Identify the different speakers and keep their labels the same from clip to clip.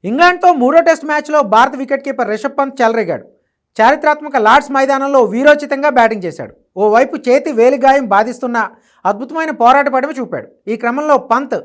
Speaker 1: ఇంగ్లాండ్తో మూడో టెస్ట్ మ్యాచ్లో భారత వికెట్ కీపర్ రిషబ్ పంత్ చెలరేగాడు. చారిత్రాత్మక లార్డ్స్ మైదానంలో వీరోచితంగా బ్యాటింగ్ చేశాడు. ఓవైపు చేతి వేలిగాయం బాధిస్తున్న అద్భుతమైన పోరాట పటిమ చూపాడు. ఈ క్రమంలో పంత్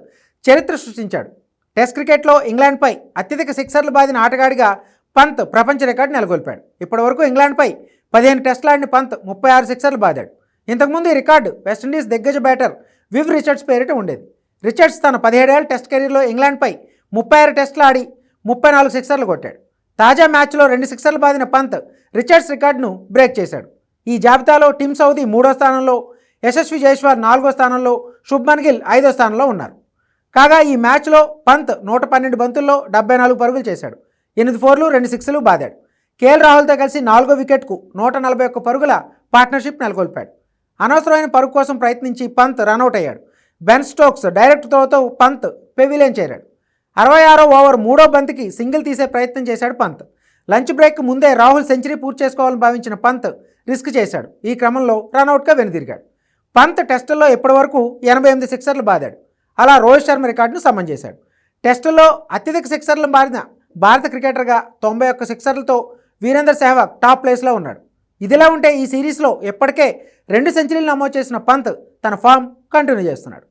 Speaker 1: చరిత్ర సృష్టించాడు. టెస్ట్ క్రికెట్లో ఇంగ్లాండ్పై అత్యధిక సిక్సర్లు బాదిన ఆటగాడిగా పంత్ ప్రపంచ రికార్డు నెలకొల్పాడు. ఇప్పటివరకు ఇంగ్లాండ్పై 15 టెస్టులు ఆడిన పంత్ 36 సిక్సర్లు బాదాడు. ఇంతకుముందు ఈ రికార్డు వెస్టిండీస్ దిగ్గజ బ్యాటర్ వివ్ రిచర్డ్స్ పేరిట ఉండేది. రిచర్డ్స్ తన 17 ఏళ్ల టెస్ట్ కెరీర్లో ఇంగ్లాండ్పై 36 టెస్టులు ఆడి 34 సిక్సర్లు కొట్టాడు. తాజా మ్యాచ్లో 2 సిక్సర్లు బాదిన పంత్ రిచర్డ్స్ రికార్డును బ్రేక్ చేశాడు. ఈ జాబితాలో టిమ్ సౌదీ 3వ స్థానంలో, యశస్వి జైస్వాల్ 4వ స్థానంలో, శుభ్మన్ గిల్ 5వ స్థానంలో ఉన్నారు. కాగా ఈ మ్యాచ్లో పంత్ 112 బంతుల్లో 74 పరుగులు చేశాడు. 8 ఫోర్లు 2 సిక్స్లు బాదాడు. కేఎల్ రాహుల్తో కలిసి 4వ వికెట్కు 141 పరుగుల పార్ట్నర్షిప్ నెలకొల్పాడు. అనవసరమైన పరుగు కోసం ప్రయత్నించి పంత్ రనౌట్ అయ్యాడు. బెన్ స్టోక్స్ డైరెక్ట్ త్రోతో పంత్ పెవిలియన్ చేరాడు. 66వ ఓవర్ 3వ బంతికి సింగిల్ తీసే ప్రయత్నం చేశాడు పంత్. లంచ్ బ్రేక్ ముందే రాహుల్ సెంచరీ పూర్తి చేసుకోవాలని భావించిన పంత్ రిస్క్ చేశాడు. ఈ క్రమంలో రనౌట్గా వెనుదిరిగాడు. పంత్ టెస్టుల్లో ఇప్పటివరకు 88 సిక్సర్లు బాదాడు. అలా రోహిత్ శర్మ రికార్డును సమన్ చేశాడు. టెస్టుల్లో అత్యధిక సిక్సర్లు బారిన భారత క్రికెటర్గా 91 సిక్సర్లతో వీరేందర్ సెహ్వాగ్ టాప్ ప్లేస్లో ఉన్నాడు. ఇదిలా ఉంటే ఈ సిరీస్లో ఇప్పటికే 2 సెంచరీలు నమోదు చేసిన పంత్ తన ఫామ్ కంటిన్యూ చేస్తున్నాడు.